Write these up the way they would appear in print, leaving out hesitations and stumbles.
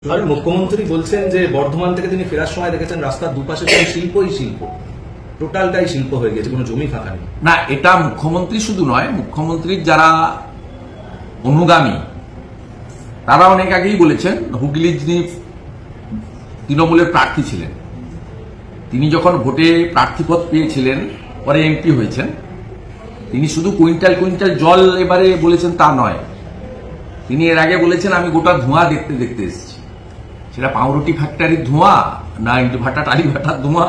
আর মুখ্যমন্ত্রী বলছেন যে বর্ধমান থেকে তিনি ফেরার সময় দেখেছেন রাস্তার দুপাশে শিল্পই শিল্প, টোটালটাই শিল্প হয়ে গেছে, কোনো জমি ফাঁকা নেই। না, এটা মুখ্যমন্ত্রী শুধু নয়, মুখ্যমন্ত্রীর যারা অনুগামী তারা অনেক আগেই বলেছেন। হুগলির যিনি তৃণমূলের প্রার্থী ছিলেন, তিনি যখন ভোটে প্রার্থীপদ পেয়েছিলেন, পরে এমপি হয়েছেন, তিনি শুধু কুইন্টাল কুইন্টাল জল এবারে বলেছেন তা নয়, তিনি এর আগে বলেছেন আমি গোটা ধোঁয়া দেখতে দেখতে এসেছি। সেটা পাউরুটি ফ্যাক্টরির ধোঁয়া, না ইট ভাটা টালি ভাটার ধোঁয়া,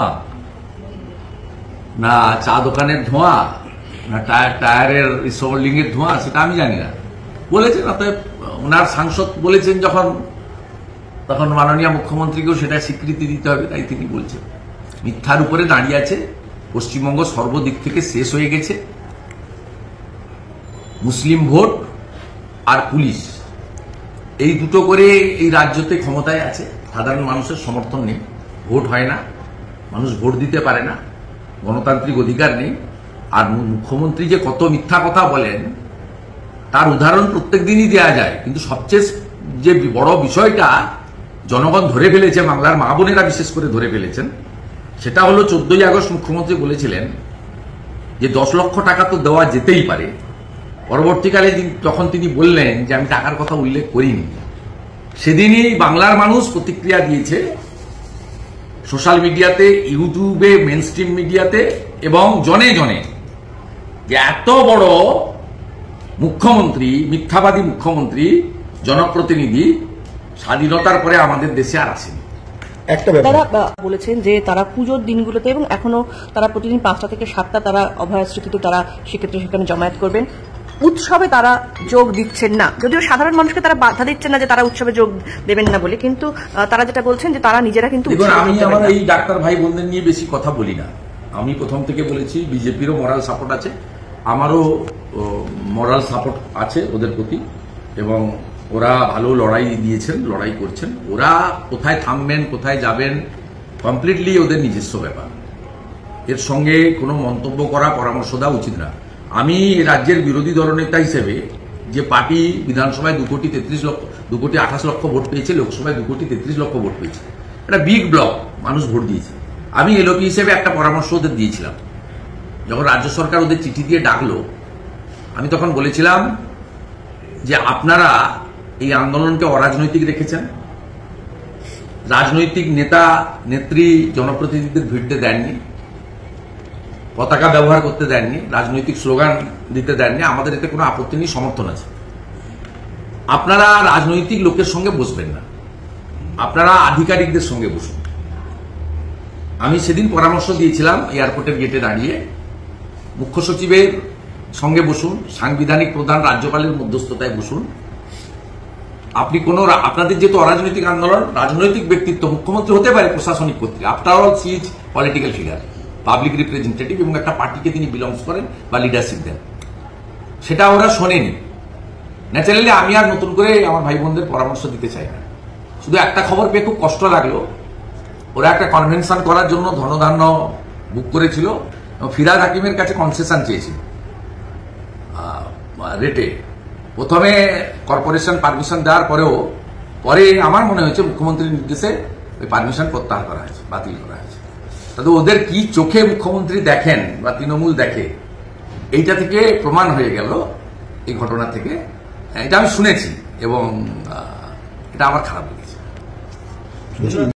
না চা দোকানের ধোঁয়া, না টায়ারের রিসোল্ডিং এর ধোঁয়া, সেটা আমি জানি না। বলেছেন, অতএব ওনার সাংসদ বলেছেন যখন, তখন মাননীয় মুখ্যমন্ত্রীকেও সেটা স্বীকৃতি দিতে হবে, তাই তিনি বলছেন। মিথ্যার উপরে দাঁড়িয়ে আছে। পশ্চিমবঙ্গ সর্বদিক থেকে শেষ হয়ে গেছে। মুসলিম ভোট আর পুলিশ, এই দুটো করে এই রাজ্যতে ক্ষমতায় আছে। সাধারণ মানুষের সমর্থন নেই, ভোট হয় না, মানুষ ভোট দিতে পারে না, গণতান্ত্রিক অধিকার নেই। আর মুখ্যমন্ত্রী যে কত মিথ্যা কথা বলেন তার উদাহরণ প্রত্যেক দিনই দেওয়া যায়। কিন্তু সবচেয়ে যে বড় বিষয়টা জনগণ ধরে ফেলেছে, বাংলার মা বোনেরা বিশেষ করে ধরে ফেলেছেন, সেটা হলো 14ই আগস্ট মুখ্যমন্ত্রী বলেছিলেন যে 10 লক্ষ টাকা তো দেওয়া যেতেই পারে। পরবর্তীকালে যখন তিনি বললেন যে আমি টাকার কথা উল্লেখ করিনি, সেদিনই বাংলার মানুষ প্রতিক্রিয়া দিয়েছে সোশ্যাল মিডিয়াতে, ইউটিউবে, মেন স্ট্রিম মিডিয়াতে এবং জনে জনে, যে এত বড় মুখ্যমন্ত্রী, মিথ্যাবাদী মুখ্যমন্ত্রী, জনপ্রতিনিধি স্বাধীনতার পরে আমাদের দেশে আর আসেনি। তারা বলেছেন যে তারা পুজোর দিনগুলোতে এবং এখনো তারা প্রতিদিন 5টা থেকে 7টা তারা অভয়া স্মৃতিতে তারা সেক্ষেত্রে সেখানে জমায়েত করবেন। উৎসবে তারা যোগ দিচ্ছেন না, যদিও সাধারণ মানুষকে তারা বাধা দিচ্ছেন না যে তারা উৎসবে যোগ দেবেন না বলে, কিন্তু তারা যেটা বলছেন যে তারা নিজেরা কিন্তু। আমি আমার এই ডাক্তার ভাই বোনদের নিয়ে বেশি কথা বলি না। আমি প্রথম থেকে বলেছি বিজেপিরও মরাল সাপোর্ট আছে, আমারও মরাল সাপোর্ট আছে ওদের প্রতি, এবং ওরা ভালো লড়াই দিয়েছেন, লড়াই করছেন। ওরা কোথায় থামবেন, কোথায় যাবেন, কমপ্লিটলি ওদের নিজস্ব ব্যাপার। এর সঙ্গে কোনো মন্তব্য করা, পরামর্শ দেওয়া উচিত না। আমি রাজ্যের বিরোধী দলনেতা হিসেবে, যে পার্টি বিধানসভায় 2 কোটি 28 লক্ষ ভোট পেয়েছে, লোকসভায় 2 কোটি 33 লক্ষ ভোট পেয়েছে, একটা বিগ ব্লক, মানুষ ভোট দিয়েছে। আমি এলওপি হিসেবে একটা পরামর্শ ওদের দিয়েছিলাম। যখন রাজ্য সরকার ওদের চিঠি দিয়ে ডাকলো, আমি তখন বলেছিলাম যে আপনারা এই আন্দোলনকে অরাজনৈতিক রেখেছেন, রাজনৈতিক নেতা নেত্রী জনপ্রতিনিধিদের ভিড়তে দেননি, পতাকা ব্যবহার করতে দেননি, রাজনৈতিক স্লোগান দিতে দেননি। আমাদের এতে কোনো আপত্তি নেই, সমর্থন আছে। আপনারা রাজনৈতিক লোকের সঙ্গে বসবেন না, আপনারা আধিকারিকদের সঙ্গে বসুন। আমি সেদিন পরামর্শ দিয়েছিলাম এয়ারপোর্টের গেটে দাঁড়িয়ে, মুখ্য সচিবের সঙ্গে বসুন, সাংবিধানিক প্রধান রাজ্যপালের মধ্যস্থতায় বসুন। আপনি আপনাদের যেহেতু অরাজনৈতিক আন্দোলন, রাজনৈতিক ব্যক্তিত্ব মুখ্যমন্ত্রী হতে পারে, প্রশাসনিক কর্তৃক, after all she is political figure, public representative, এবং একটা পার্টিকে তিনি বিলংস করেন বা লিডারশিপ দেন। সেটা ওরা শোনেনি। ন্যাচারালি আমি আর নতুন করে আমার ভাই বোনদের পরামর্শ দিতে চাই না। শুধু একটা খবর পেয়ে খুব কষ্ট লাগলো, ওরা একটা কনভেনশন করার জন্য ধনধান্য বুক করেছিল, ফিরহাদ হাকিমের কাছে কনসেশন চেয়েছিল রেটে। প্রথমে কর্পোরেশন পারমিশন দেওয়ার পরেও পরে আমার মনে হয়েছে মুখ্যমন্ত্রীর নির্দেশে ওই পারমিশন প্রত্যাহার করা হয়েছে, বাতিল করা হয়েছে। তাতে ওদের কি চোখে মুখ্যমন্ত্রী দেখেন বা তৃণমূল দেখে, এইটা থেকে প্রমাণ হয়ে গেল এই ঘটনা থেকে। এটা আমি শুনেছি এবং এটা আমার খারাপ লেগেছে।